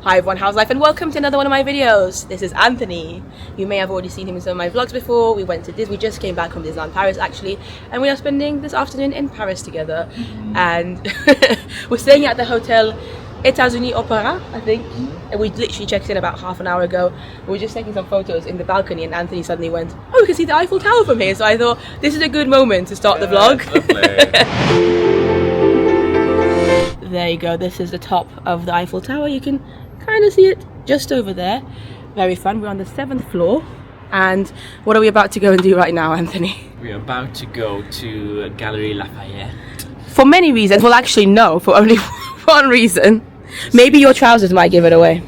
Hi everyone, how's life, and welcome to another one of my videos. This is Anthony. You may have already seen him in some of my vlogs before. We went to Disney, we just came back from Disneyland Paris actually, and we are spending this afternoon in Paris together. And we're staying at the hotel États-Unis Opera, I think, and we literally checked in about half an hour ago. We were just taking some photos in the balcony and Anthony suddenly went, oh, we can see the Eiffel Tower from here. So I thought this is a good moment to start the vlog. There you go, this is the top of the Eiffel Tower. You can kind of see it just over there. Very fun. We're on the 7th floor. And what are we about to go and do right now, Anthony? We're about to go to Galeries Lafayette. For many reasons. Well, actually no, for only one reason. Maybe your trousers might give it away.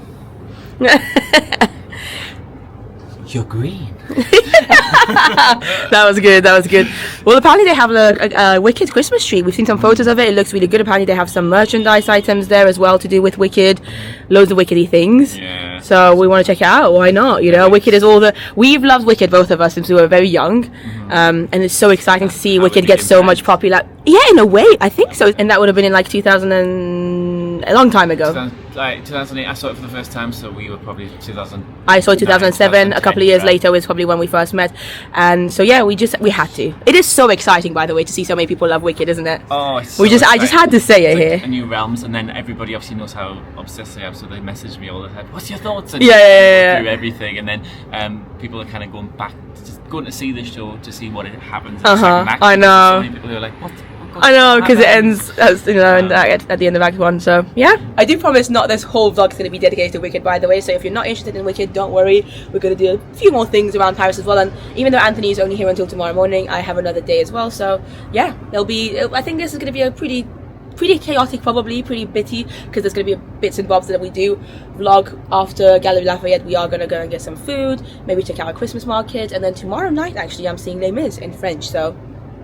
You're green. That was good, that was good. Well, apparently they have a Wicked Christmas tree. We've seen some photos of it. It looks really good. Apparently they have some merchandise items there as well to do with Wicked. Loads of Wickedy things. Yeah. So we want to check it out. Why not? You know, Wicked is all the... We've loved Wicked, both of us, since we were very young. And it's so exciting to see Wicked get so much popular. Yeah, in a way, I think so. And that would have been in like 2000 and... a long time ago. Like 2008, I saw it for the first time, so we were probably 2000. I saw it 2007. A couple of years later was probably when we first met, and so yeah, we had to. It is so exciting, by the way, to see so many people love Wicked, isn't it? Oh, it's so I just had to say it here. A new realms, and then everybody obviously knows how obsessed I am, so they message me all the time. What's your thoughts? And yeah. Through everything, and then people are kind of going back, just going to see the show to see what it happens. I know. So many people who are like, what? I know, because it ends, at the end of Act 1, so yeah. I do promise not this whole vlog is going to be dedicated to Wicked, by the way, so if you're not interested in Wicked, don't worry. We're going to do a few more things around Paris as well, and even though Anthony is only here until tomorrow morning, I have another day as well, so yeah, I think this is going to be a pretty chaotic, probably, pretty bitty, because there's going to be bits and bobs that we do vlog after Galeries Lafayette. We are going to go and get some food, maybe check out a Christmas market, and then tomorrow night, actually, I'm seeing Les Mis in French, so...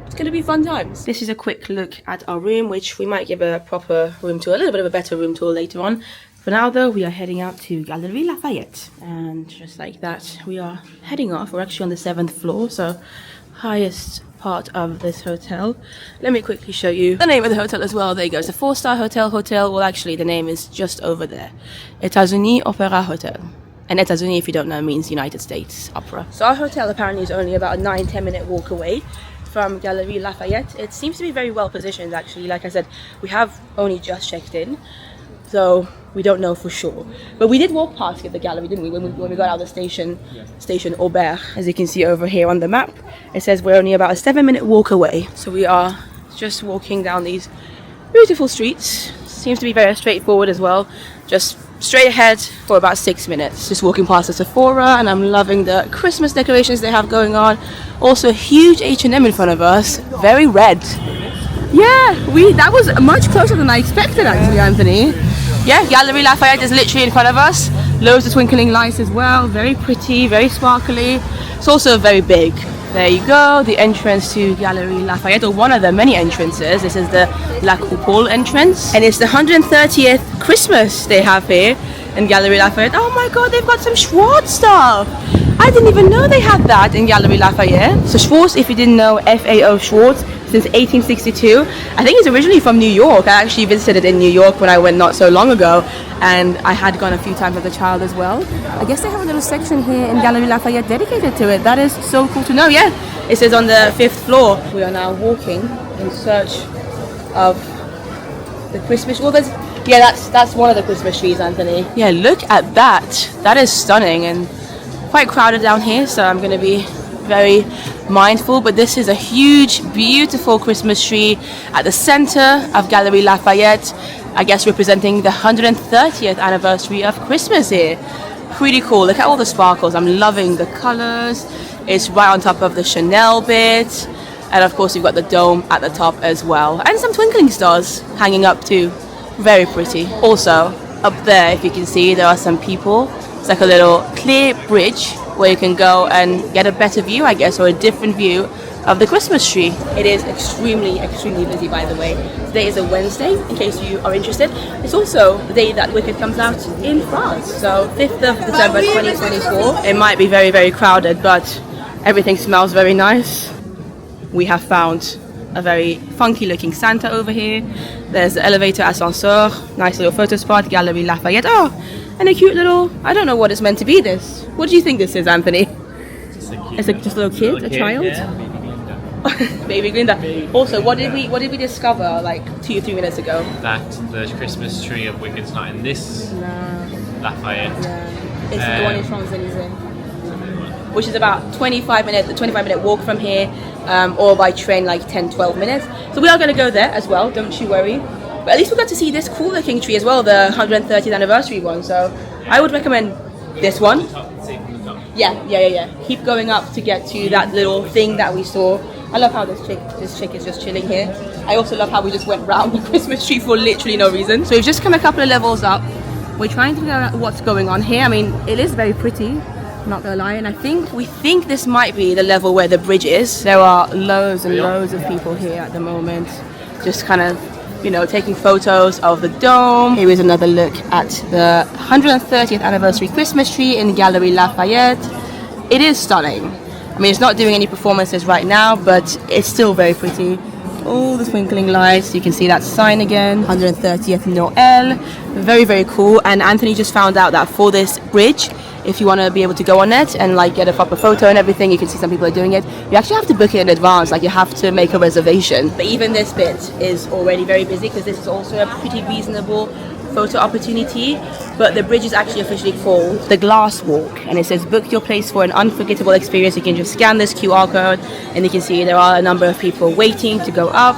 it's going to be fun times. This is a quick look at our room, which we might give a proper room tour, a little bit of a better room tour later on. For now though, we are heading out to Galeries Lafayette. And just like that, we are heading off. We're actually on the 7th floor, so highest part of this hotel. Let me quickly show you the name of the hotel as well. There you go. It's a 4-star hotel. Well, actually, the name is just over there. États-Unis Opera Hotel. And États-Unis, if you don't know, means United States Opera. So our hotel apparently is only about a 9-10 minute walk away from Galeries Lafayette. It seems to be very well positioned actually. Like I said, we have only just checked in, so we don't know for sure. But we did walk past the gallery, didn't we? When we got out of the station, Station Aubert. As you can see over here on the map, it says we're only about a 7-minute walk away. So we are just walking down these beautiful streets. Seems to be very straightforward as well. Just straight ahead for about 6 minutes. Just walking past the Sephora, and I'm loving the Christmas decorations they have going on. Also a huge H&M in front of us, very red. Yeah, that was much closer than I expected actually, Anthony. Yeah, Galeries Lafayette is literally in front of us. Loads of twinkling lights as well, very pretty, very sparkly. It's also very big. There you go, the entrance to Galeries Lafayette, or one of the many entrances. This is the La Coupole entrance, and it's the 130th Christmas they have here in Galeries Lafayette. Oh my god, they've got some Schwartz stuff! I didn't even know they had that in Galeries Lafayette. So Schwartz, if you didn't know, F.A.O. Schwartz, since 1862. I think it's originally from New York. I actually visited in New York when I went not so long ago, and I had gone a few times as a child as well. I guess they have a little section here in Galeries Lafayette dedicated to it. That is so cool to know. Yeah, it says on the 5th floor. We are now walking in search of the Christmas. Well, that's one of the Christmas trees, Anthony. Yeah, look at that. That is stunning, and quite crowded down here, so I'm going to be very mindful. But this is a huge, beautiful Christmas tree at the center of Galeries Lafayette, I guess representing the 130th anniversary of Christmas here. Pretty cool. Look at all the sparkles. I'm loving the colors. It's right on top of the Chanel bit, and of course you've got the dome at the top as well, and some twinkling stars hanging up too. Very pretty. Also up there, if you can see, there are some people. It's like a little clear bridge where you can go and get a better view, I guess, or a different view of the Christmas tree. It is extremely busy, by the way. Today is a Wednesday, in case you are interested. It's also the day that Wicked comes out in France, so 5th of December 2024. It might be very crowded, but everything smells very nice. We have found a very funky looking Santa over here. There's the elevator ascenseur, nice little photo spot, Galeries Lafayette. Oh, And a cute little, I don't know what it's meant to be this. What do you think this is, Anthony? It's just a little kid, a child? Yeah, Baby Glinda. Also, what did we discover like 2-3 minutes ago? that the Christmas tree of Wicked's not in this Lafayette. It's the one in Champs-Élysées, which is about 25 minute walk from here, or by train like 10-12 minutes. So we are going to go there as well, don't you worry. But at least we got to see this cool looking tree as well, the 130th anniversary one. So I would recommend this one. Yeah. Keep going up to get to that little thing that we saw. I love how this chick is just chilling here. I also love how we just went round the Christmas tree for literally no reason. So we've just come a couple of levels up. We're trying to figure out what's going on here. I mean, it is very pretty, not gonna lie. And we think this might be the level where the bridge is. There are loads and loads of people here at the moment, just kind of, you know, taking photos of the dome. Here is another look at the 130th anniversary Christmas tree in Galeries Lafayette. It is stunning. I mean, it's not doing any performances right now, but it's still very pretty. All the twinkling lights. You can see that sign again. 130th Noel. Very, very cool. And Anthony just found out that for this bridge, if you want to be able to go on it and like get a proper photo and everything, you can see some people are doing it. You actually have to book it in advance. Like you have to make a reservation. But even this bit is already very busy because this is also a pretty reasonable photo opportunity. But the bridge is actually officially called the Glass Walk, and it says book your place for an unforgettable experience. You can just scan this QR code and you can see there are a number of people waiting to go up.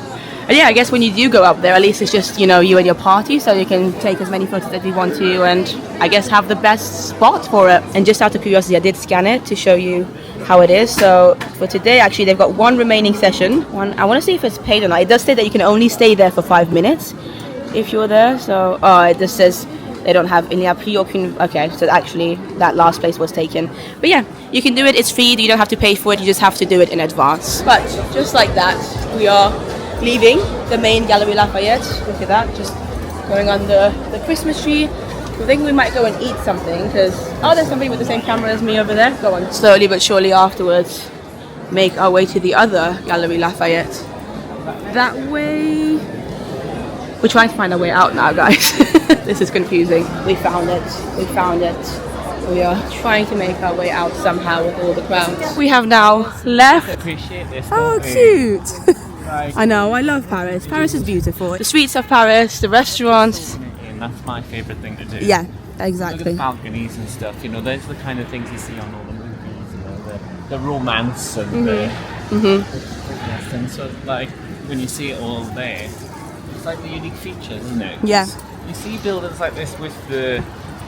And yeah, I guess when you do go up there, at least it's just, you know, you and your party, so you can take as many photos as you want to and I guess have the best spot for it. And just out of curiosity, I did scan it to show you how it is. So for today, actually, they've got one remaining session. I want to see if it's paid or not. It does say that you can only stay there for 5 minutes if you're there. So, it just says they don't have any okay, so actually that last place was taken. But yeah, you can do it, it's free, you don't have to pay for it, you just have to do it in advance. But just like that, we are leaving the main Galeries Lafayette. Look at that, just going under the Christmas tree. I think we might go and eat something because, there's somebody with the same camera as me over there. Go on. Slowly but surely afterwards, make our way to the other Galeries Lafayette. That way. We're trying to find our way out now, guys. This is confusing. We found it. We are trying to make our way out somehow with all the crowds. We have now left. I appreciate this. Oh, cute. I know, I love Paris. Paris is beautiful. The streets of Paris, the restaurants. And that's my favourite thing to do. Yeah, exactly. Look at the balconies and stuff. You know, those are the kind of things you see on all the movies. You know, the romance and and so, like, when you see it all there, it's like the unique features, isn't it? Yeah. You see buildings like this with the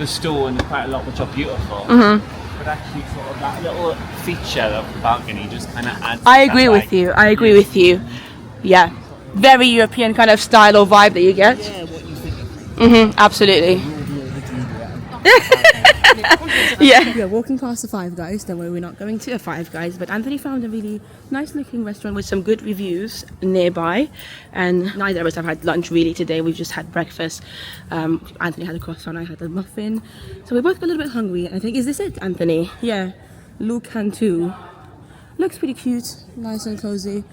stone quite a lot, which are beautiful. But actually, sort of that little feature of the balcony just kind of adds. I agree with you. Yeah, very European kind of style or vibe that you get. Yeah, what you think. Absolutely. Yeah. We're walking past the Five Guys. Don't worry, we're not going to a Five Guys. But Anthony found a really nice looking restaurant with some good reviews nearby. And neither of us have had lunch really today. We've just had breakfast. Anthony had a croissant, I had a muffin. So we both got a little bit hungry. I think, is this it, Anthony? Yeah. Le Cantu. Looks pretty cute. Nice and cozy.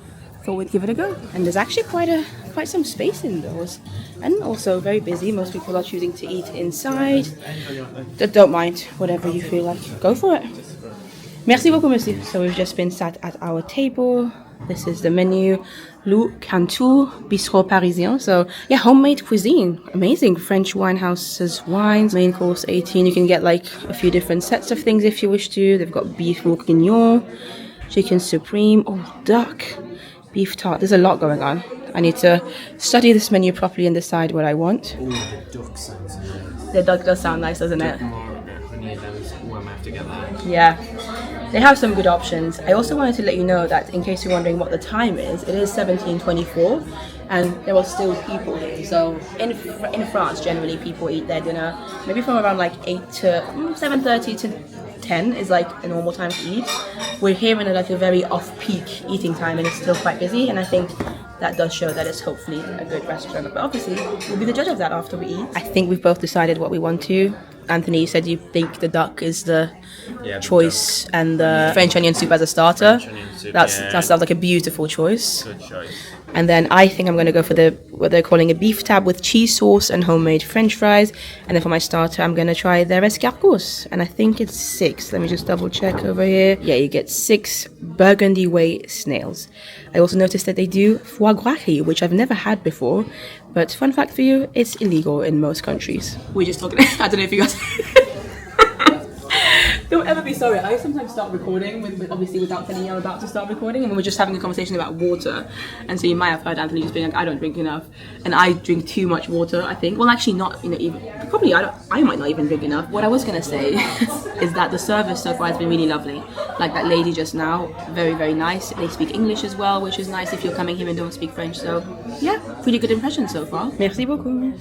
Thought we'd give it a go. And there's actually quite some space indoors, and also very busy. Most people are choosing to eat inside. Don't mind, whatever you feel like, go for it. Merci beaucoup, monsieur. So we've just been sat at our table. This is the menu. Le Cantu Bistrot Parisien. So yeah, homemade cuisine. Amazing. French wine houses, wines. Main course 18. You can get like a few different sets of things if you wish to. They've got beef bourguignon, chicken supreme, duck, beef tart. There's a lot going on. I need to study this menu properly and decide what I want. Oh, the duck sounds nice. The duck does sound nice, doesn't it? Yeah. They have some good options. I also wanted to let you know that in case you're wondering what the time is, it is 17:24 and there are still people here. So in France, generally people eat their dinner maybe from around like 8 to 7:30 to 10 is like a normal time to eat. We're here in like a very off-peak eating time and it's still quite busy, and I think that does show that it's hopefully a good restaurant. But obviously, we'll be the judge of that after we eat. I think we've both decided what we want to. Anthony, you said you think the duck is the choice and the French onion soup as a starter. That sounds like a beautiful choice. Good choice. And then I think I'm going to go for what they're calling a beef tab with cheese sauce and homemade French fries. And then for my starter, I'm going to try their escargots. And I think it's 6. Let me just double check over here. Yeah, you get 6 Burgundy way snails. I also noticed that they do foie gras, which I've never had before. But fun fact for you, it's illegal in most countries. We're just talking, I don't know if you guys... Don't ever be sorry. I sometimes start recording, obviously without telling you I'm about to start recording, and we're just having a conversation about water. And so you might have heard Anthony just being like, I don't drink enough. And I drink too much water, I think. Well, actually not, even, probably I might not even drink enough. What I was going to say is that the service so far has been really lovely. Like that lady just now, very, very nice. They speak English as well, which is nice if you're coming here and don't speak French. So yeah, pretty good impression so far. Merci beaucoup.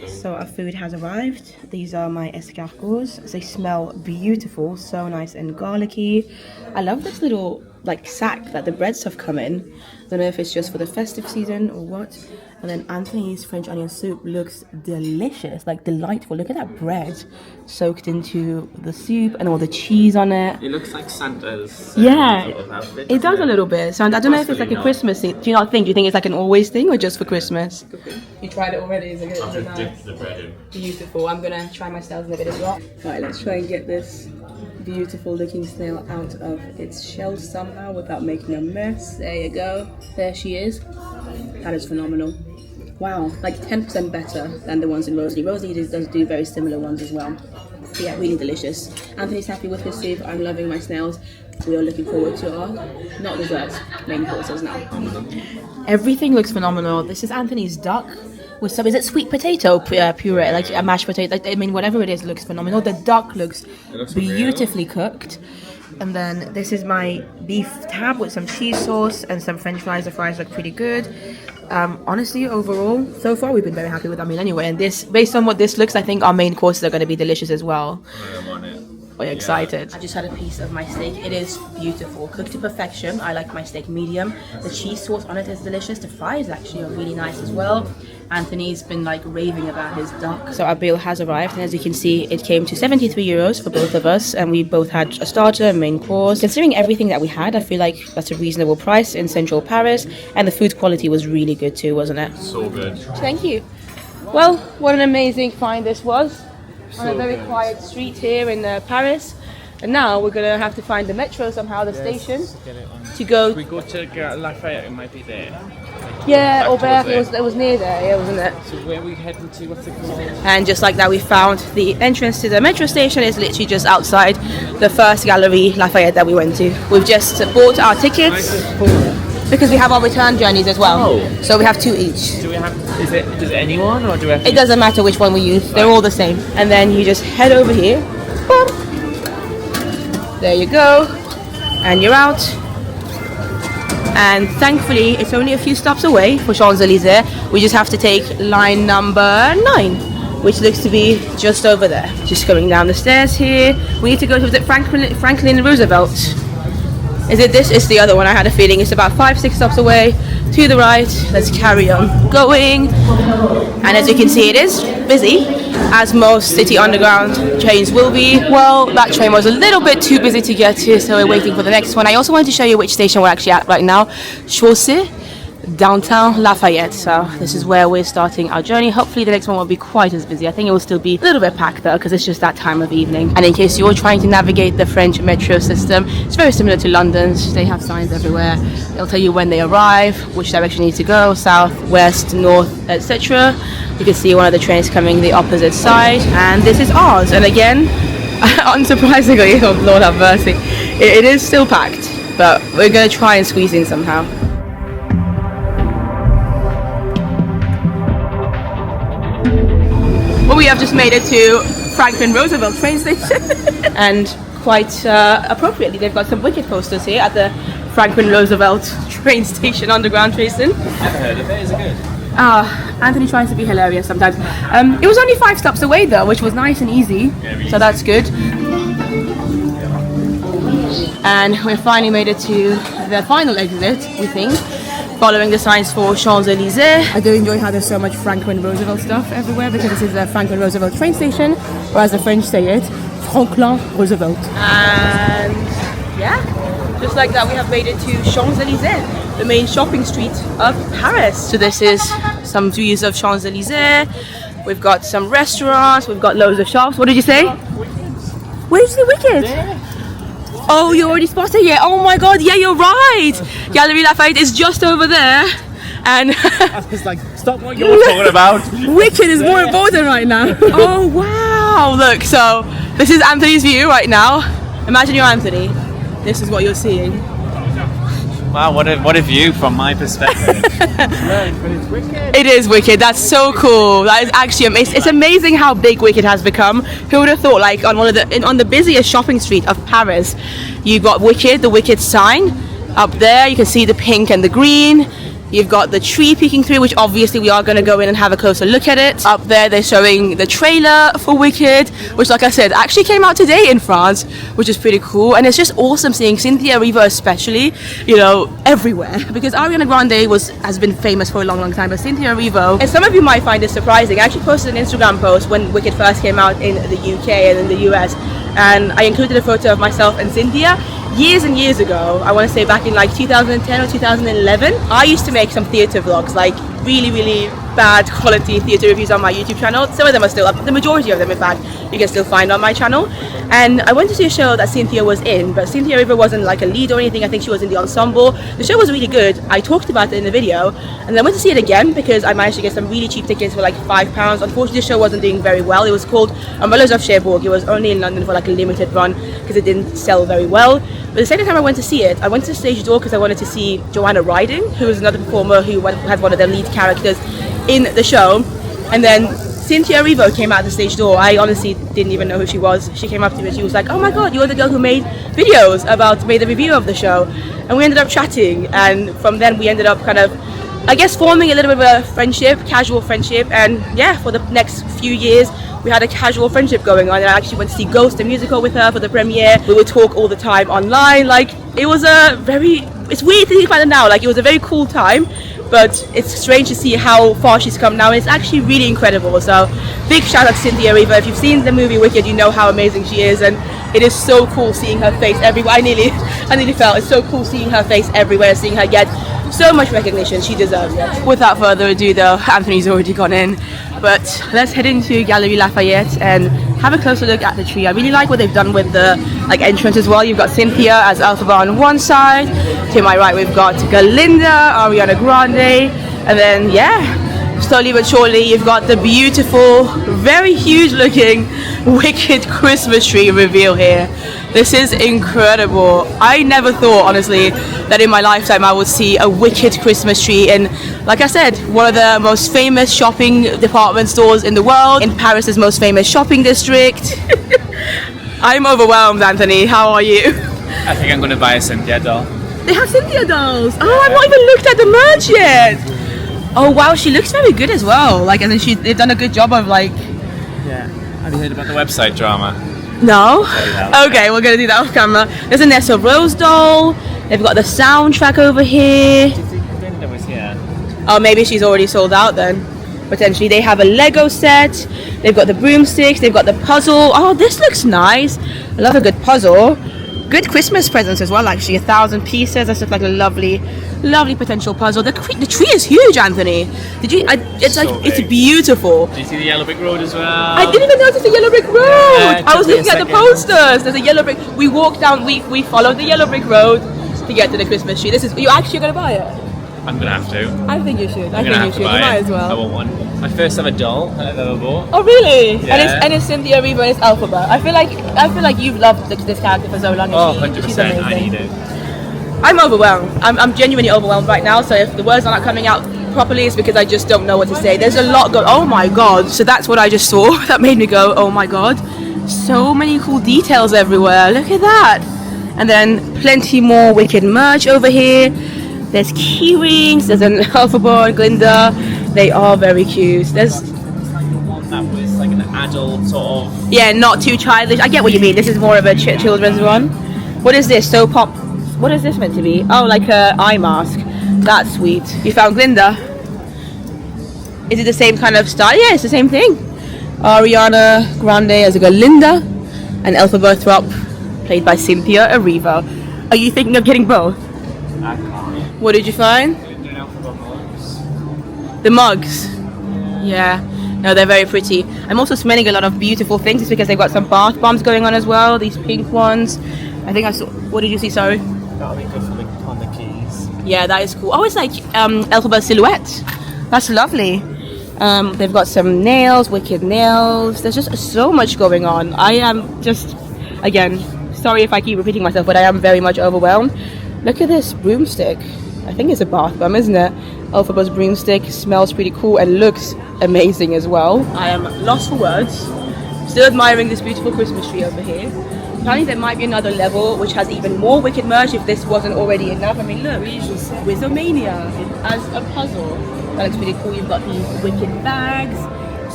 So our food has arrived. These are my escargots. They smell beautiful, so nice and garlicky. I love this little like sack that the bread stuff come in. I don't know if it's just for the festive season or what. And then Anthony's French onion soup looks delicious, like delightful. Look at that bread soaked into the soup and all the cheese on it. It looks like Santa's yeah, sort of outfit, it does a little bit. So I don't know if it's like a Christmas thing. Do you not think? Do you think it's like an always thing or just for Christmas? You tried it already? Is it good? I've just dipped the bread in. Beautiful. I'm gonna try my snails in a bit as well. Right, let's try and get this beautiful looking snail out of its shell somehow without making a mess. There you go. There she is. That is phenomenal. Wow, like 10% better than the ones in Rosalie. Rosalie does do very similar ones as well. But yeah, really delicious. Anthony's happy with his soup. I'm loving my snails. We are looking forward to our, not desserts, main courses now. Everything looks phenomenal. This is Anthony's duck with some, is it sweet potato puree, like a mashed potato? I mean, whatever it is looks phenomenal. The duck looks beautifully cooked. And then this is my beef tab with some cheese sauce and some French fries. The fries look pretty good. Honestly, overall, so far we've been very happy with our meal anyway. And this, based on what this looks, I think our main courses are going to be delicious as well. I'm on it. We're excited. I just had a piece of my steak. It is beautiful, cooked to perfection. I like my steak medium. The cheese sauce on it is delicious. The fries actually are really nice as well. Anthony's been like raving about his duck. So our bill has arrived, and as you can see, it came to 73 euros for both of us, and we both had a starter and main course. Considering everything that we had, I feel like that's a reasonable price in central Paris, and the food quality was really good too, wasn't it? So good. Thank you. Well, what an amazing find this was. On a very quiet street here in Paris. And now we're going to have to find the metro somehow, the station, to go... If we go to Lafayette, it might be there. Yeah, Aubert, it was near there, yeah, wasn't it? So where are we heading to? What's it called? And just like that, we found the entrance to the metro station is literally just outside the first Galeries Lafayette that we went to. We've just bought our tickets because we have our return journeys as well. Oh. So we have 2 each. Do we have? Does anyone or do we have? It doesn't matter which one we use. They're all the same. And then you just head over here. Boom. There you go. And you're out. And thankfully, it's only a few stops away for Champs-Élysées. We just have to take line number 9, which looks to be just over there. Just going down the stairs here. We need to go to the Franklin Roosevelt. Is it this? It's the other one. I had a feeling it's about 5-6 stops away to the right. Let's carry on going. And as you can see, it is busy, as most city underground trains will be. Well, that train was a little bit too busy to get to, so we're waiting for the next one. I also wanted to show you which station we're actually at right now. Chaussée, downtown Lafayette. So this is where we're starting our journey. Hopefully the next one won't be quite as busy. I think it will still be a little bit packed though, because it's just that time of evening. And in case you're trying to navigate the French metro system, it's very similar to London's. They have signs everywhere. They'll tell you when they arrive, which direction you need to go, south, west, north, etc. You can see one of the trains coming the opposite side, and this is ours. And again, unsurprisingly, oh Lord have mercy, it is still packed, but we're going to try and squeeze in somehow. Well, we have just made it to Franklin Roosevelt train station. And quite appropriately, they've got some wicked posters here at the Franklin Roosevelt train station, underground station. Never heard of it. Is it good? Anthony tries to be hilarious sometimes. It was only 5 stops away though, which was nice and easy. So that's good. And we finally made it to the final exit, we think, following the signs for Champs-Élysées. I do enjoy how there's so much Franklin Roosevelt stuff everywhere, because this is the Franklin Roosevelt train station, or as the French say it, Franklin Roosevelt. And yeah, just like that we have made it to Champs-Élysées. the main shopping street of Paris. So this is some views of Champs-Élysées. We've got some restaurants, we've got loads of shops. What did you say? Where's the Wicked? Oh, you already spotted it? Oh my god, yeah, you're right! Galeries Lafayette is just over there. And I was like, stop what you're talking about. Wicked is more important right now. Oh wow! Look, so this is Anthony's view right now. Imagine you're Anthony. This is what you're seeing. Wow, what a view from my perspective. But it's wicked. It is wicked. That's so cool. That is actually amazing. It's amazing how big Wicked has become. Who would have thought? Like on on the busiest shopping street of Paris, you got Wicked, the Wicked sign up there. You can see the pink and the green. You've got the tree peeking through, which obviously we are going to go in and have a closer look at it. Up there they're showing the trailer for Wicked, which, like I said, actually came out today in France, which is pretty cool. And it's just awesome seeing Cynthia Erivo especially, you know, everywhere. Because Ariana Grande has been famous for a long time, but Cynthia Erivo, and some of you might find this surprising, I actually posted an Instagram post when Wicked first came out in the UK and in the US, and I included a photo of myself and Cynthia. Years and years ago, I want to say back in like 2010 or 2011, I used to make some theatre vlogs, like really bad quality theatre reviews on my YouTube channel. Some of them are still up, the majority of them in fact, you can still find on my channel. And I went to see a show that Cynthia was in, but Cynthia Erivo wasn't like a lead or anything. I think she was in the ensemble. The show was really good. I talked about it in the video, and then I went to see it again because I managed to get some really cheap tickets for like £5. Unfortunately, the show wasn't doing very well. It was called Umbrellas of Cherbourg. It was only in London for like a limited run because it didn't sell very well. But the second time I went to see it, I went to the stage door because I wanted to see Joanna Riding, who was another performer who had one of the lead characters in the show. And then Cynthia Erivo came out the stage door. I honestly didn't even know who she was. She came up to me and she was like, oh my god, you're the girl who made the review of the show. And we ended up chatting, and from then we ended up kind of, I guess, forming a little bit of a friendship, casual friendship. And yeah, for the next few years we had a casual friendship going on. And I actually went to see Ghost, the musical, with her for the premiere. We would talk all the time online. Like, it was it's weird to think about it now, like it was a very cool time. But it's strange to see how far she's come now, and it's actually really incredible. So big shout out to Cynthia Erivo. If you've seen the movie Wicked, you know how amazing she is, and it is so cool seeing her face everywhere. I nearly felt it's so cool seeing her face everywhere, seeing her get so much recognition. She deserves it. Without further ado though, Anthony's already gone in, but let's head into Galeries Lafayette and have a closer look at the tree. I really like what they've done with the entrance as well. You've got Cynthia as Elphaba on one side. To my right we've got Galinda, Ariana Grande, and then yeah, slowly but surely you've got the beautiful, very huge looking Wicked Christmas tree reveal here. This is incredible. I never thought, honestly, that in my lifetime I would see a Wicked Christmas tree in, like I said, one of the most famous shopping department stores in the world, in Paris's most famous shopping district. I'm overwhelmed, Anthony. How are you? I think I'm going to buy a Cynthia doll. They have Cynthia dolls. Oh, I've not even looked at the merch yet. Oh wow, she looks very good as well. Like, and then they've done a good job of like. Yeah. Have you heard about the website drama? No. Okay, we're gonna do that off camera. There's a Nessa Rose doll. They've got the soundtrack over here. Do you think Linda was here? Oh, maybe she's already sold out then. Potentially. They have a Lego set. They've got the broomsticks. They've got the puzzle. Oh, this looks nice. I love a good puzzle. Good Christmas presents as well, actually. 1,000 pieces. That's just like a lovely potential puzzle. The tree is huge, Anthony. Did you? It's beautiful. Did you see the yellow brick road as well? I didn't even notice the yellow brick road. I was looking at the posters. There's a yellow brick. We walked down. We followed the yellow brick road to get to the Christmas tree. You're actually gonna buy it? I'm gonna have to. I think you should. I think you should. You might as well. I want one. My first ever doll I've ever bought. Oh really? Yeah. And it's Cynthia Erivo and it's Elphaba. I feel like you've loved this character for so long. Oh, 100%. I need it. I'm overwhelmed. I'm genuinely overwhelmed right now. So if the words are not coming out properly, it's because I just don't know what to say. There's a lot going. Oh my god! So that's what I just saw. That made me go, oh my god! So many cool details everywhere. Look at that! And then plenty more Wicked merch over here. There's key rings. There's an Elphaba and Glinda. They are very cute. There's one that was like an adult sort of. Yeah, not too childish. I get what you mean. This is more of a children's one. What is this? So pop. What is this meant to be? Oh, like a eye mask. That's sweet. You found Glinda. Is it the same kind of style? Yeah, it's the same thing. Ariana Grande as a Galinda, and Elphaba Throp, played by Cynthia Erivo. Are you thinking of getting both? I can't. What did you find? The mugs. Yeah. No, they're very pretty. I'm also smelling a lot of beautiful things. It's because they've got some bath bombs going on as well. These pink ones. I think I saw. What did you see? Sorry. That'll be good for on the keys. Yeah, that is cool. Oh, it's like Elphaba silhouette. That's lovely. They've got some nails, wicked nails. There's just so much going on. I am just, again, sorry if I keep repeating myself, but I am very much overwhelmed. Look at this broomstick. I think it's a bath bomb, isn't it? Elphaba's broomstick smells pretty cool and looks amazing as well. I am lost for words. Still admiring this beautiful Christmas tree over here. Apparently there might be another level which has even more Wicked merch if this wasn't already enough. I mean, look, Wizomania as a puzzle. That looks pretty cool. You've got these Wicked bags.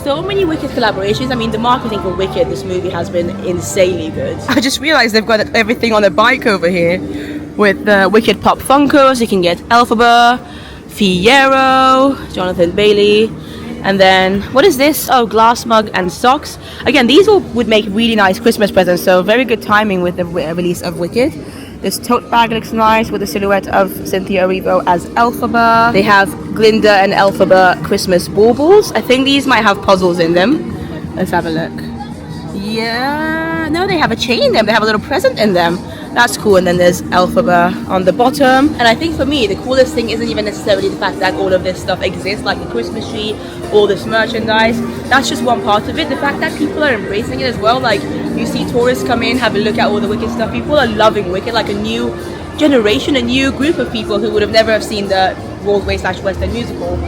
So many Wicked collaborations. I mean, the marketing for Wicked, this movie, has been insanely good. I just realised they've got everything on a bike over here with the Wicked Pop Funkos. You can get Elphaba, Fiyero, Jonathan Bailey, and then, what is this? Oh, glass mug and socks. Again, these all would make really nice Christmas presents, so very good timing with the release of Wicked. This tote bag looks nice with the silhouette of Cynthia Erivo as Elphaba. They have Glinda and Elphaba Christmas baubles. I think these might have puzzles in them. Let's have a look. Yeah, no, they have a chain in them. They have a little present in them. That's cool. And then there's Elphaba on the bottom. And I think for me, the coolest thing isn't even necessarily the fact that all of this stuff exists, like the Christmas tree, all this merchandise. That's just one part of it. The fact that people are embracing it as well. Like, you see tourists come in, have a look at all the Wicked stuff. People are loving Wicked, like a new generation, a new group of people who would have never have seen the Broadway/West End musical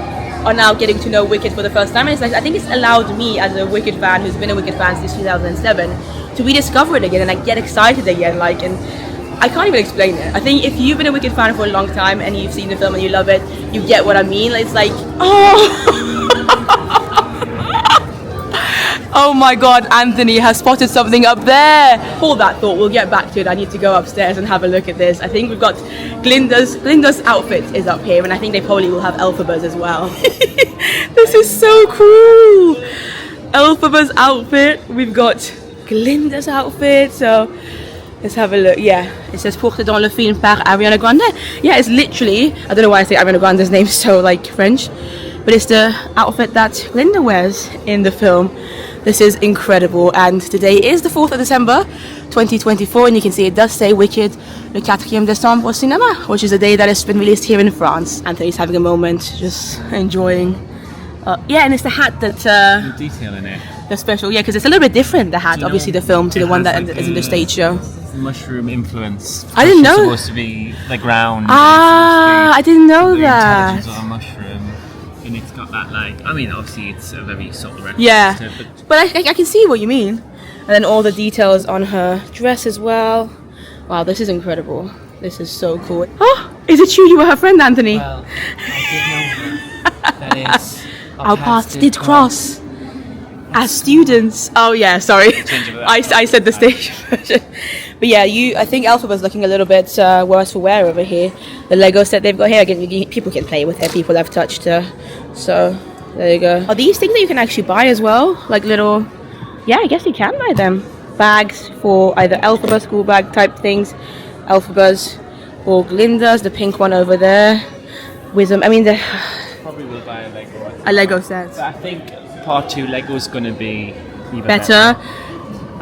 are now getting to know Wicked for the first time. And it's like, I think it's allowed me as a Wicked fan who's been a Wicked fan since 2007 to rediscover it again and like get excited again. Like, and I can't even explain it. I think if you've been a Wicked fan for a long time and you've seen the film and you love it, you get what I mean. It's like, oh my god, Anthony has spotted something up there. Hold that thought, we'll get back to it. I need to go upstairs and have a look at this. I think we've got Glinda's outfit is up here, and I think they probably will have Elphaba's as well. This is so cool. Elphaba's outfit, we've got Glinda's outfit, so let's have a look. Yeah, it says Porté dans le film par Ariana Grande. Yeah, it's literally, I don't know why I say Ariana Grande's name so like French, but it's the outfit that Glinda wears in the film. This is incredible, and today is the 4th of December 2024, and you can see it does say Wicked le 4e décembre au cinéma, which is a day that has been released here in France. Anthony's having a moment, just enjoying. Yeah, and it's the hat that the detail in it. The special, yeah, because it's a little bit different, the hat, obviously the film to the one that like is in the stage show. Mushroom influence. I didn't know. It's supposed to be the ground. I didn't know that. Intelligence of a mushroom. And it's got that, like, I mean, obviously it's a very subtle reference. Yeah, to it, but I can see what you mean. And then all the details on her dress as well. Wow, this is incredible. This is so cool. Oh, is it you were her friend, Anthony? Well, I did know her. That is, our paths did cross as students. Oh yeah, sorry. I said the stage version. But yeah, I think Elphaba's looking a little bit worse for wear over here. The Lego set they've got here, again, people can play with it. People have touched her. So there you go. Are these things that you can actually buy as well? Like little, yeah, I guess you can buy them. Bags for either Elphaba school bag type things, Elphaba's or Glinda's. The pink one over there. Wisdom. I mean, probably will buy a Lego. A Lego set. But I think part 2 Lego is going to be even better.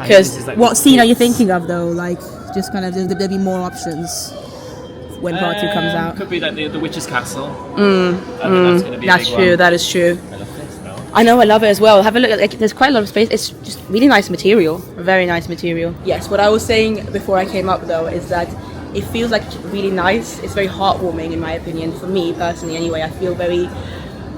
Because like what scene are you thinking of though? Like, just kind of, there'll be more options when part 2 comes out. Could be like the Witch's Castle. I think that's going to be that's a big true, one. that is true. I love this though. I know, I love it as well. Have a look, like, there's quite a lot of space. It's just really nice material. Very nice material. Yes, what I was saying before I came up though is that it feels like really nice. It's very heartwarming in my opinion. For me personally anyway, I feel very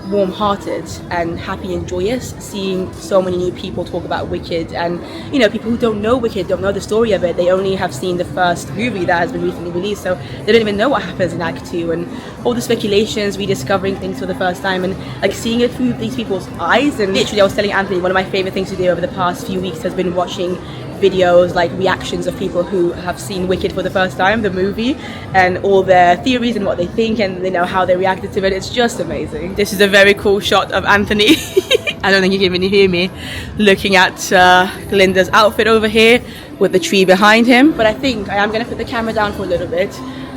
warm-hearted and happy and joyous seeing so many new people talk about Wicked, and you know, people who don't know Wicked, don't know the story of it. They only have seen the first movie that has been recently released, so they don't even know what happens in Act 2, and all the speculations, rediscovering things for the first time, and like seeing it through these people's eyes. And literally, I was telling Anthony, one of my favorite things to do over the past few weeks has been watching videos, like reactions of people who have seen Wicked for the first time, the movie, and all their theories and what they think, and you know how they reacted to it. It's just amazing. This is a very cool shot of Anthony. I don't think you can even hear me, looking at Glinda's outfit over here with the tree behind him. But I think I am going to put the camera down for a little bit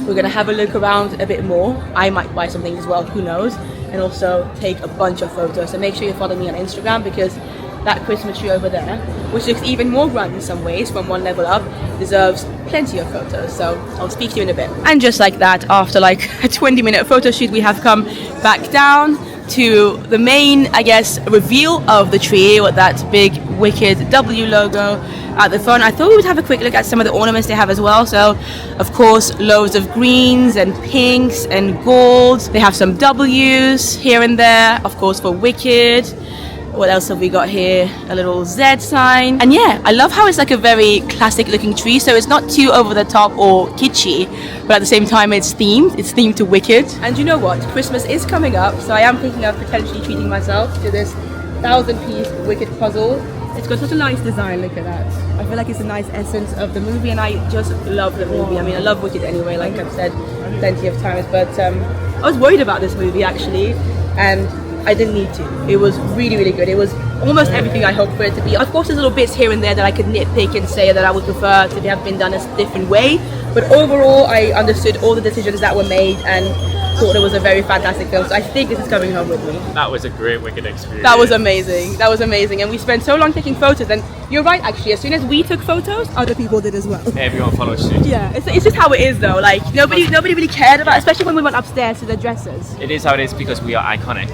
We're going to have a look around a bit more. I might buy some things as well, who knows, and also take a bunch of photos. So make sure you follow me on Instagram, because that Christmas tree over there, which looks even more grand in some ways from one level up, deserves plenty of photos. So I'll speak to you in a bit. And just like that, after like a 20-minute photo shoot, we have come back down to the main, I guess, reveal of the tree with that big wicked W logo at the front. I thought we would have a quick look at some of the ornaments they have as well. So of course, loads of greens and pinks and golds. They have some W's here and there, of course, for wicked. What else have we got here? A little Z sign. And yeah, I love how it's like a very classic looking tree. So it's not too over the top or kitschy, but at the same time it's themed. It's themed to Wicked. And you know what? Christmas is coming up. So I am thinking of potentially treating myself to this 1,000-piece Wicked puzzle. It's got such a nice design, look at that. I feel like it's a nice essence of the movie, and I just love the movie. I mean, I love Wicked anyway, like I've said plenty of times. But I was worried about this movie actually, and I didn't need to. It was really, really good. It was almost everything I hoped for it to be. Of course, there's little bits here and there that I could nitpick and say that I would prefer to have been done a different way. But overall, I understood all the decisions that were made and thought it was a very fantastic film. So I think this is coming home with me. That was a great Wicked experience. That was amazing. That was amazing. And we spent so long taking photos. And you're right, actually. As soon as we took photos, other people did as well. Everyone followed suit. Yeah, it's just how it is, though. Like nobody really cared about, especially when we went upstairs to the dressers. It is how it is because we are iconic.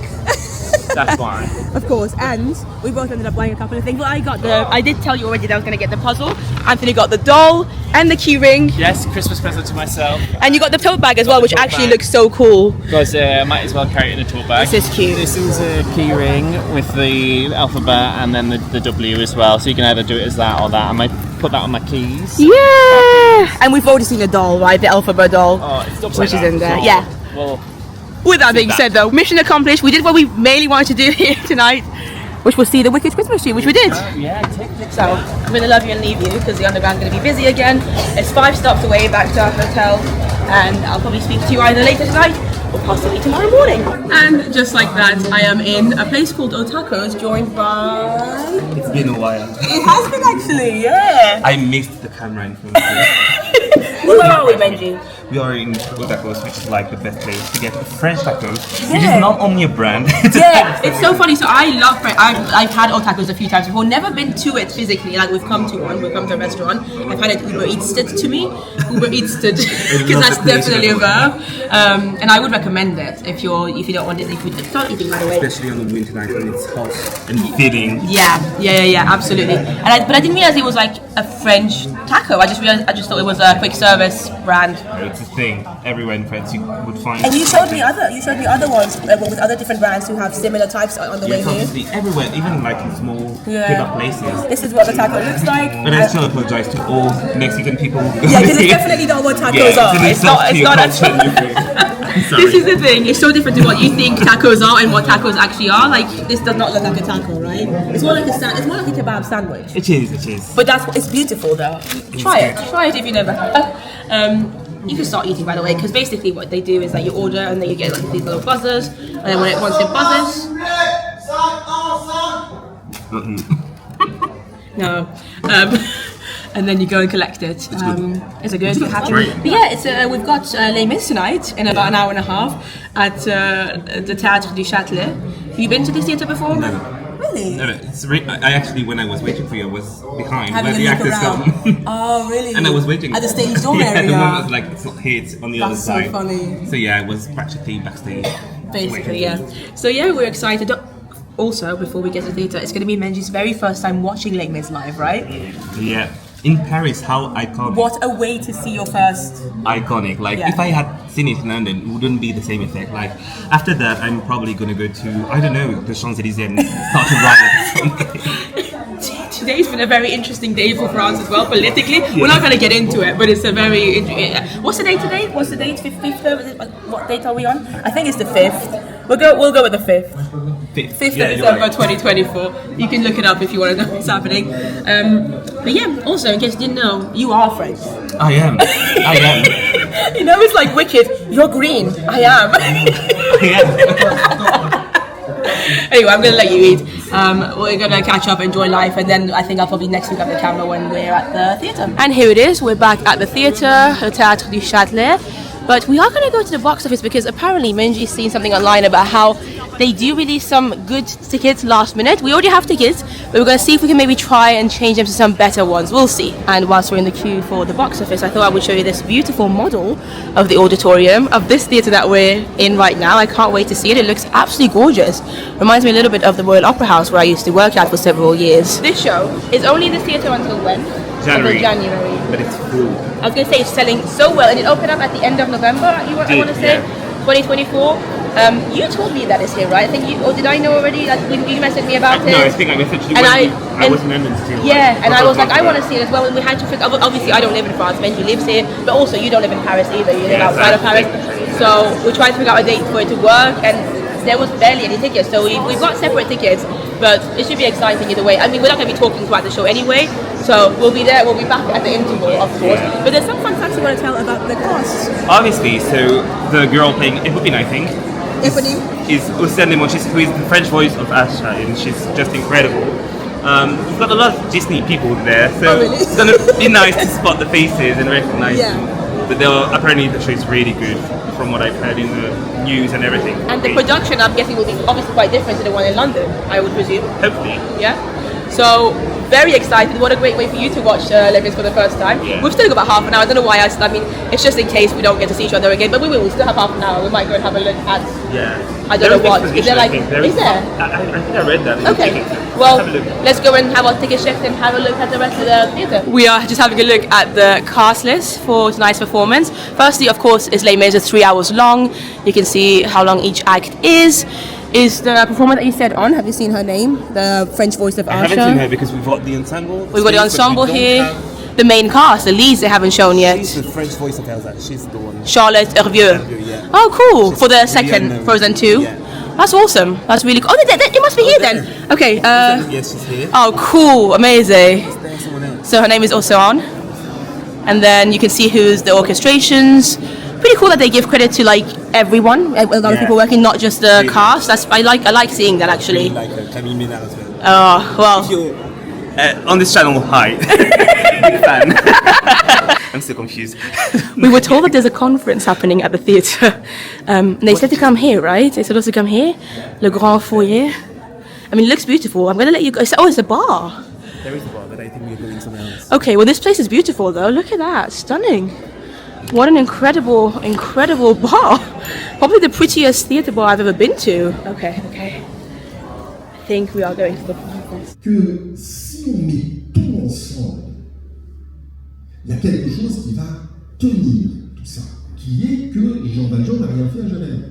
That's why. Of course, and we both ended up buying a couple of things. Well, I did tell you already that I was going to get the puzzle. Anthony got the doll and the key ring. Yes, Christmas present to myself. And you got the tote bag as well, which actually looks so cool. Because I might as well carry it in a tote bag. This is cute. This is a key ring with the alphabet and then the W as well. So you can either do it as that or that. I might put that on my keys. Yeah! And we've already seen the doll, right? The alphabet doll. Oh, it's upside which down, is in there. so, Yeah. Well, with that being said, though, mission accomplished. We did what we mainly wanted to do here tonight, which was see the Wicked Christmas tree, which we did. yeah, tick. So I'm going to love you and leave you because the underground's going to be busy again. It's 5 stops away back to our hotel, and I'll probably speak to you either later tonight or possibly tomorrow morning. And just like that, I am in a place called Otako's, joined by... It's been a while. It has been actually, yeah. I missed the camera in front of me. Where are we, Benji? We are in Tacos, which is like the best place to get French tacos, which is not only a brand. It's so funny. So I love French. I've had Otako's a few times before. Never been to it physically. Like we've come to one. We've come to a restaurant. I've had it Uber Eatsed to me. Uber Eatsed because that's definitely a verb. And I would recommend it if you don't want it. If you start eating right away. Especially on the winter night when it's hot and filling. Yeah, absolutely. But I didn't realize it was like a French taco. I just thought it was a quick service brand. It's a thing everywhere in France you would find. And you showed me other ones with other different brands who have similar types on the way here. Obviously everywhere, even like in small kebab places. This is what the taco looks like. But I still apologize to all Mexican people. Yeah, because it's definitely not what tacos are. It's not actually. This is the thing. It's so different to what you think tacos are and what tacos actually are. Like this does not look like a taco, right? It's more like a kebab sandwich. It is. But it's beautiful though. Try it if you never have. You can start eating, by the way, because basically what they do is that you order and then you get like these little buzzers, and then once it buzzes, no, and then you go and collect it. Is it good? You happy? But yeah, we've got Les Mis tonight in about an hour and a half at the Théâtre du Châtelet. Have you been to this theatre before? No. Really? No, I actually, when I was waiting for you, I was behind Having where the actors come. Oh, really? And I was waiting. At the stage door area? The one was like, it's not here, it's on the other side. That's so funny. So yeah, I was practically backstage. Basically, yeah. So yeah, we're excited. Also, before we get to the theatre, it's going to be Menji's very first time watching Les Mis live, right? Yeah. In Paris, how iconic. What a way to see your first. Iconic. Like, if I had seen it in London, it wouldn't be the same effect. Like, after that, I'm probably going to go to, I don't know, the Champs-Élysées and start to riot. Today's been a very interesting day for France as well, politically. Yeah. We're not going to get into it, but it's a very... What's the date today? What's the date? 5th? What date are we on? I think it's the 5th. We'll go with the 5th. 5th of December 2024. You can look it up if you want to know what's happening. But yeah, also, in case you didn't know, you are French. I am. You know, it's like Wicked. You're green. I am. Anyway, I'm going to let you eat. We're going to catch up, enjoy life, and then I think I'll probably next week have the camera when we're at the theatre. And here it is. We're back at the theatre, the Théâtre du Châtelet. But we are going to go to the box office because apparently Minji's seen something online about how they do release some good tickets last minute. We already have tickets, but we're going to see if we can maybe try and change them to some better ones. We'll see. And whilst we're in the queue for the box office, I thought I would show you this beautiful model of the auditorium of this theatre that we're in right now. I can't wait to see it. It looks absolutely gorgeous. Reminds me a little bit of the Royal Opera House where I used to work at for several years. This show is only in the theatre until when? January. January. But it's full. I was going to say it's selling so well, and it opened up at the end of November. I want to say 2024. You told me that it's here, right? I think or did I know already? Like you messaged me about it. No, I think I messaged you. And I was in London still. Yeah, and I was like, I want to see it as well. And we had to figure. Obviously, I don't live in France. Benji lives here, but also you don't live in Paris either. You live outside of Paris. So we tried to figure out a date for it to work, and there was barely any tickets. So we've got separate tickets, but it should be exciting either way. I mean, we're not going to be talking throughout the show anyway. So we'll be there, we'll be back at the interval, of course. But there's some fun facts you want to tell about the cast. Obviously, so the girl playing Eponine, I think, is Océane Lemonchis, who is the French voice of Asha, and she's just incredible. We've got a lot of Disney people there, so it's going to be nice to spot the faces and recognize them. But apparently the show is really good, from what I've heard in the news and everything. And the production, I'm guessing, will be obviously quite different to the one in London, I would presume. Hopefully. Yeah? So, very excited. What a great way for you to watch Les Mis for the first time. Yeah. We've still got about half an hour. I don't know why I mean, it's just in case we don't get to see each other again, but we will. We still have half an hour. We might go and have a look at... Yeah. I don't know what. Is there like... Is there? I think I read that. Okay. Well, let's go and have our ticket checked and have a look at the rest of the theatre. We are just having a look at the cast list for tonight's performance. Firstly, of course, is Les Mis. It's 3 hours long. You can see how long each act is. Is the performer that you said on? Have you seen her name? The French voice of Asha? I haven't seen her because we've got the ensemble. We've got the ensemble here. The main cast, the leads they haven't shown yet. She's the French voice of Elsa. She's the one. Charlotte Hervieux. Yeah. Oh, cool. For the second Frozen 2. Yeah. That's awesome. That's really cool. Oh, you must be here then. Okay. Yes, she's here. Oh, cool. Amazing. There's someone else. So her name is Océane. And then you can see who's the orchestrations. Pretty cool that they give credit to like everyone, a lot of people working, not just the cast. I like seeing that actually. Like Camille Ménard as well. Oh well. On this channel, hi. Big fan. I'm still confused. We were told that there's a conference happening at the theatre. They said to come here, right? They said us to come here, Le Grand Foyer. I mean, it looks beautiful. I'm going to let you go. Oh, it's a bar. There is a bar, but I think we're going somewhere else. Okay, well this place is beautiful though. Look at that, stunning. What an incredible bar. Probably the prettiest theatre bar I've ever been to. Okay. I think we are going to the conference. Que si on met tout ensemble, il y a quelque chose qui va tenir tout ça, qui est que Jean Valjean n'a rien fait à Javert.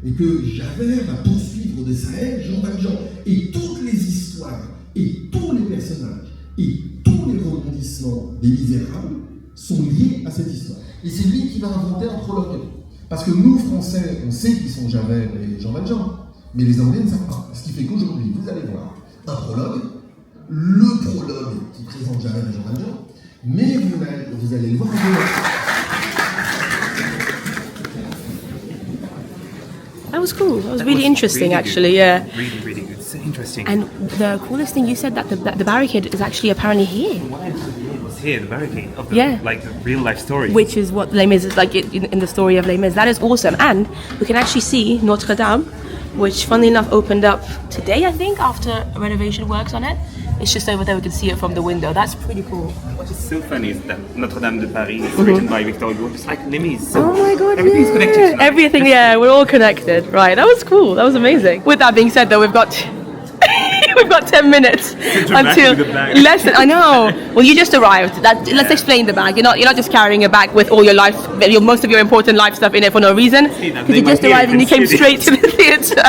Et que Javert va poursuivre de sa haine Jean Valjean. Et toutes les histoires, et tous les personnages, et tous les rebondissements des Misérables sont liés à cette histoire. Et c'est lui qui va inventer un prologue. Parce que nous, Français, on sait qui sont Javert et Jean Valjean, mais les Anglais ne savent pas. Ce qui fait qu'aujourd'hui, vous allez voir un prologue, le prologue qui présente Javert et Jean Valjean, mais vous allez le voir en dehors. That was cool. That was really interesting, actually. Yeah. Really, really good. So interesting. And the coolest thing you said that the barricade is actually apparently here. It's here, the barricade of the, like the real life story. Which is what Les Mis is like in the story of Les Mis. That is awesome. And we can actually see Notre Dame, which funnily enough opened up today, I think, after renovation works on it. It's just over there, we can see it from the window. That's pretty cool. What is so funny is that Notre Dame de Paris is written by Victor Hugo, just like Les Mis. So oh my god, everything's connected tonight. Everything, we're all connected. Right, that was cool. That was amazing. With that being said, though, we've got 10 minutes until lesson. I know. Well, you just arrived. Let's explain the bag. You're not just carrying a bag with all your life, most of your important life stuff in it for no reason. Because you just arrived and you came straight to the theatre.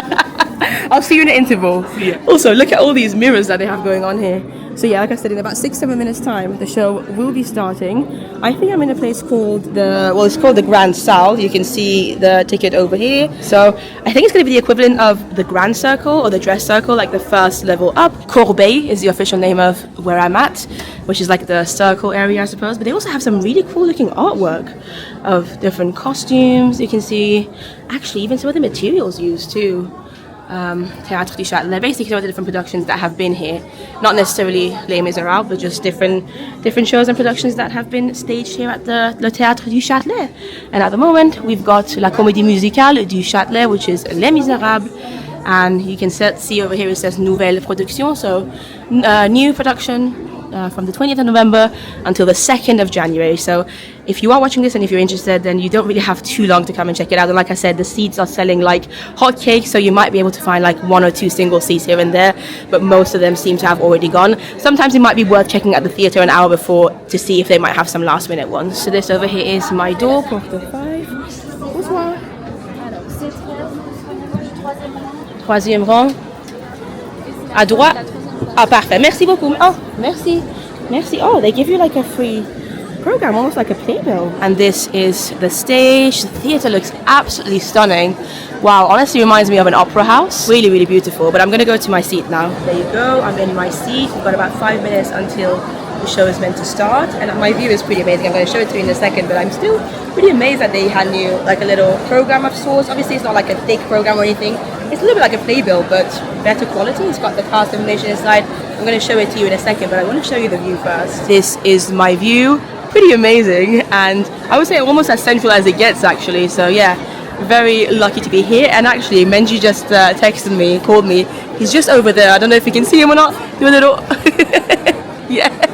I'll see you in an interval. Also, look at all these mirrors that they have going on here. So yeah, like I said, in about 6-7 minutes time, the show will be starting. I think I'm in a place called it's called the Grand Salle. You can see the ticket over here. So I think it's going to be the equivalent of the Grand Circle or the Dress Circle, like the first level up. Corbeil is the official name of where I'm at, which is like the circle area, I suppose. But they also have some really cool looking artwork of different costumes. You can see actually even some of the materials used too. Théâtre du Châtelet, basically all the different productions that have been here. Not necessarily Les Misérables, but just different shows and productions that have been staged here at the Théâtre du Châtelet. And at the moment, we've got La Comédie Musicale du Châtelet, which is Les Misérables. And you can see over here it says Nouvelle Production, so new production from the 20th of November until the 2nd of January. So if you are watching this and if you're interested, then you don't really have too long to come and check it out. And like I said, the seats are selling like hotcakes, so you might be able to find like 1 or 2 single seats here and there, but most of them seem to have already gone. Sometimes it might be worth checking at the theatre an hour before to see if they might have some last minute ones. So this over here is my door, porte 5. Bonsoir. Troisième rang. À droite. Ah, parfait. Merci beaucoup. Oh, merci. Merci. Oh, they give you like a free program, almost like a playbill. And this is the stage. The theatre looks absolutely stunning. Wow, honestly reminds me of an opera house. Really, really beautiful. But I'm going to go to my seat now. There you go. I'm in my seat. We've got about 5 minutes until the show is meant to start. And my view is pretty amazing. I'm going to show it to you in a second, but I'm still pretty amazed that they hand you like a little program of sorts. Obviously, it's not like a thick program or anything. It's a little bit like a playbill, but better quality. It's got the cast information inside. I'm going to show it to you in a second, but I want to show you the view first. This is my view. Pretty amazing, and I would say almost as central as it gets, actually. So yeah, very lucky to be here. And actually, Menji just texted me, called me. He's just over there. I don't know if you can see him or not. Do a little... yeah.